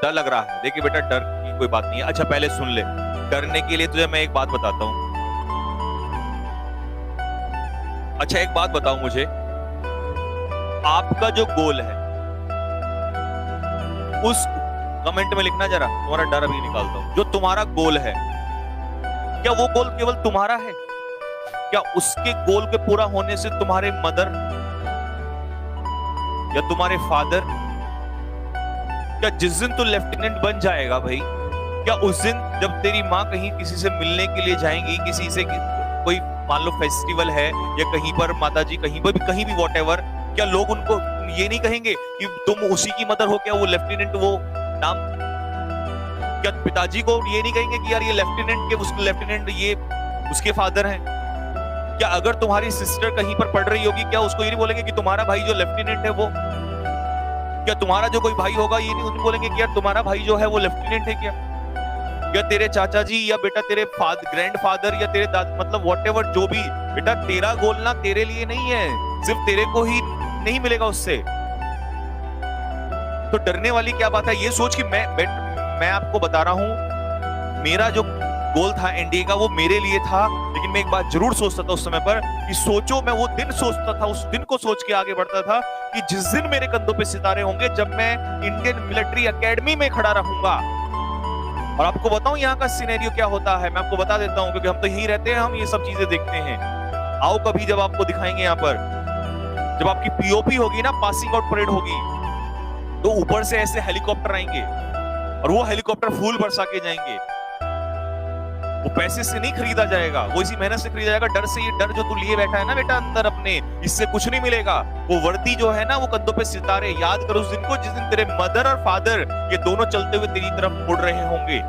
डर लग रहा है। देखिए बेटा, डर की कोई बात नहीं है। अच्छा पहले सुन ले, डरने के लिए तुझे मैं एक बात बताता हूँ। अच्छा एक बात बताओ मुझे, आपका जो गोल है उस कमेंट में लिखना जरा, तुम्हारा डर अभी निकालता हूं। जो तुम्हारा गोल है, क्या वो गोल केवल तुम्हारा है? क्या उसके गोल के पूरा होने से तुम्हारे मदर या तुम्हारे फादर, क्या जिस दिन तू लेफ्टिनेंट बन जाएगा भाई, क्या उस दिन जब तेरी माँ कहीं किसी से मिलने के लिए जाएंगी, किसी से कोई मान लो फेस्टिवल है या कहीं पर माताजी कहीं पर भी कहीं भी व्हाटएवर, क्या लोग उनको ये नहीं कहेंगे कि तुम उसी की मदर हो? क्या वो लेफ्टिनेंट, वो नाम, क्या पिताजी को ये नहीं कहेंगे कि यार ये लेफ्टिनेंट के उसके लेफ्टिनेंट ये उसके फादर हैं? क्या अगर तुम्हारी सिस्टर कहीं पर पढ़ रही होगी, क्या उसको ये नहीं बोलेंगे कि तुम्हारा भाई जो लेफ्टिनेंट है वो? क्या तुम्हारा जो कोई भाई होगा ये नहीं बोलेंगे कि यार तुम्हारा भाई जो है वो लेफ्टिनेंट है? क्या या तेरे चाचा जी या बेटा तेरे ग्रैंड फादर या तेरे मतलब व्हाटएवर जो भी, बेटा तेरा गोल ना तेरे लिए नहीं है, सिर्फ तेरे को ही नहीं मिलेगा उससे। तो डरने वाली क्या बात है? ये सोच कि मैं आपको बता रहा हूं, मेरा जो गोल था एनडीए का वो मेरे लिए था, लेकिन मैं एक बात जरूर सोचता था उस समय पर कि सोचो, मैं वो दिन सोचता था, उस दिन को सोच के आगे बढ़ता था कि जिस दिन मेरे कंधों पे सितारे होंगे, जब मैं इंडियन मिलिट्री एकेडमी में खड़ा रहूंगा। और आपको बताऊं यहाँ का सिनेरियो क्या होता है, मैं आपको बता देता हूं, क्योंकि हम तो यहीं रहते हैं, हम ये सब चीजें देखते हैं। आओ कभी जब आपको दिखाएंगे यहाँ पर, जब आपकी पीओपी होगी ना, पासिंग आउट परेड होगी, तो ऊपर से ऐसे हेलीकॉप्टर आएंगे और वो हेलीकॉप्टर फूल बरसा के जाएंगे। वो पैसे से नहीं खरीदा जाएगा, वो इसी मेहनत से खरीदा जाएगा। डर से, ये डर जो तू लिए बैठा है ना बेटा अंदर अपने, इससे कुछ नहीं मिलेगा। वो वर्दी जो है ना, वो कंधों पे सितारे, याद करो उस दिन को जिस दिन तेरे मदर और फादर ये दोनों चलते हुए तेरी तरफ मुड़ रहे होंगे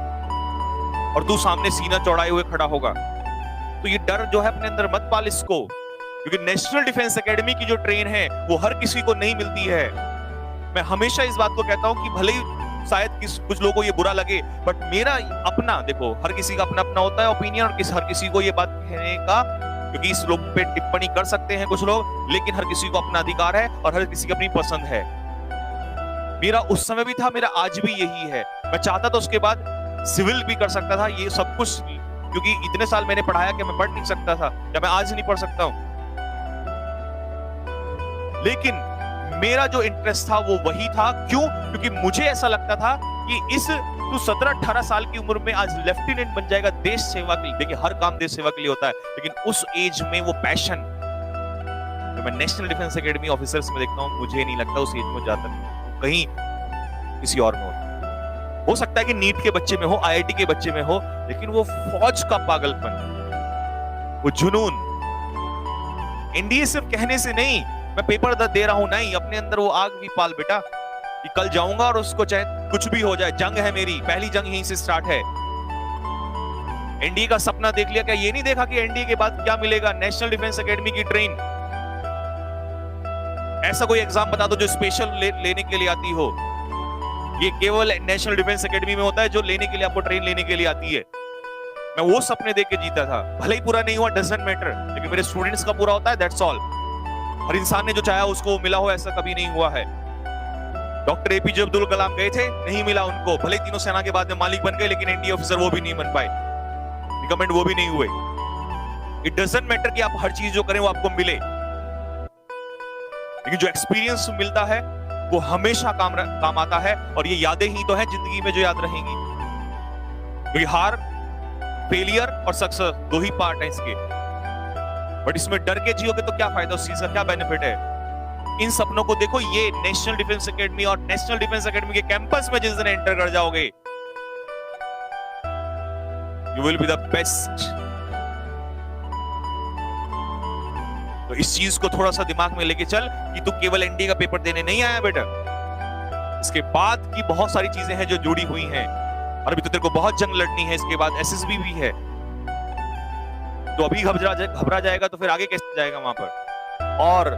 और तू सामने सीना चौड़ाए हुए खड़ा होगा। तो ये डर जो है अपने अंदर मत पाल इसको, क्योंकि नेशनल डिफेंस एकेडमी की जो ट्रेन है वो हर किसी को नहीं मिलती है। मैं हमेशा इस बात को कहता हूं कि भले ही शायद कुछ लोगों को ये बुरा लगे, बट मेरा अपना, देखो हर किसी का अपना अपना होता है ओपिनियन, और हर किसी को ये बात कहने का, क्योंकि इस लोग पे टिप्पणी कर सकते हैं कुछ लोग, लेकिन हर किसी को अपना अधिकार है और हर किसी की अपनी पसंद है। मेरा उस समय भी था, मेरा आज भी यही है। मैं चाहता तो उसके बाद सिविल भी कर सकता था, ये सब कुछ, क्योंकि इतने साल मैंने पढ़ाया कि मैं पढ़ नहीं सकता था, या मैं आज नहीं पढ़ सकता हूं। लेकिन मेरा जो इंटरेस्ट था वो वही था। क्यों? क्योंकि मुझे ऐसा लगता था कि इस तू 17-18 साल की उम्र में आज लेफ्टिनेंट बन जाएगा देश सेवा के लिए। देखिए हर काम देश सेवा के लिए होता है, लेकिन उस एज में वो पैशन जो मैं नेशनल डिफेंस एकेडमी ऑफिसर्स में देखता हूं, मुझे नहीं लगता उस एज में जाता कहीं किसी और में हो सकता है कि नीट के बच्चे में हो, आईआईटी के बच्चे में हो, लेकिन वो फौज का पागलपन, वो जुनून, एनडीए सिर्फ कहने से नहीं, मैं पेपर दे रहा हूं नहीं, अपने अंदर वो आग भी पाल बेटा कि कल जाऊंगा और उसको चाहे कुछ भी हो जाए, जंग है मेरी, पहली जंग यहीं से स्टार्ट है। एनडीए का सपना देख लिया क्या? ये नहीं देखा कि एनडीए के बाद क्या मिलेगा? नेशनल डिफेंस एकेडमी की ट्रेन। ऐसा कोई एग्जाम बता दो जो स्पेशल लेने के लिए आती हो। ये केवल नेशनल डिफेंस एकेडमी में होता है, जो लेने के लिए आपको ट्रेन लेने के लिए आती है। मैं वो सपने देख के जीता था, भले ही पूरा नहीं हुआ, डजंट मैटर, लेकिन मेरे स्टूडेंट्स का पूरा होता है, दैट्स ऑल। हर इंसान ने जो चाहा उसको मिला हो, ऐसा कभी नहीं हुआ है। डॉक्टर एपीजे अब्दुल कलाम गए थे, नहीं मिला उनको, भले तीनों सेना के बाद में मालिक बन गए, लेकिन एनडीए ऑफिसर वो भी नहीं बन पाए, रिकमेंड वो भी नहीं हुए। इट डजंट मैटर कि आप हर चीज जो करें वो आपको मिले, लेकिन जो एक्सपीरियंस मिलता है वो हमेशा काम आता है, और ये यादें ही तो हैं जिंदगी में जो याद रहेंगी। क्योंकि हार, फेलियर और सक्सेस दो ही पार्ट है इसके, बट इसमें डर के जियोगे तो क्या फायदा, उस चीज का क्या बेनिफिट है? इन सपनों को देखो, ये नेशनल डिफेंस एकेडमी और नेशनल डिफेंस एकेडमी के कैंपस में जिस दिन एंटर कर जाओगे, you will be the best. तो इस चीज को थोड़ा सा दिमाग में लेके चल कि तू केवल एनडीए का पेपर देने नहीं आया बेटा, इसके बाद की बहुत सारी चीजें हैं जो जुड़ी हुई हैं, और अभी तो तेरे को बहुत जंग लड़नी है, इसके बाद एसएसबी भी है। तो अभी घबरा जाएगा तो फिर आगे कैसे जाएगा वहां पर? और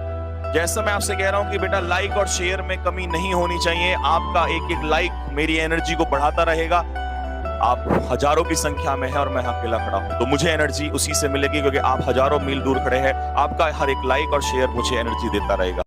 जैसा मैं आपसे कह रहा हूं कि बेटा लाइक और शेयर में कमी नहीं होनी चाहिए। आपका एक एक लाइक मेरी एनर्जी को बढ़ाता रहेगा। आप हजारों की संख्या में है और मैं अकेला खड़ा हूं, तो मुझे एनर्जी उसी से मिलेगी, क्योंकि आप हजारों मील दूर खड़े हैं। आपका हर एक लाइक और शेयर मुझे एनर्जी देता रहेगा।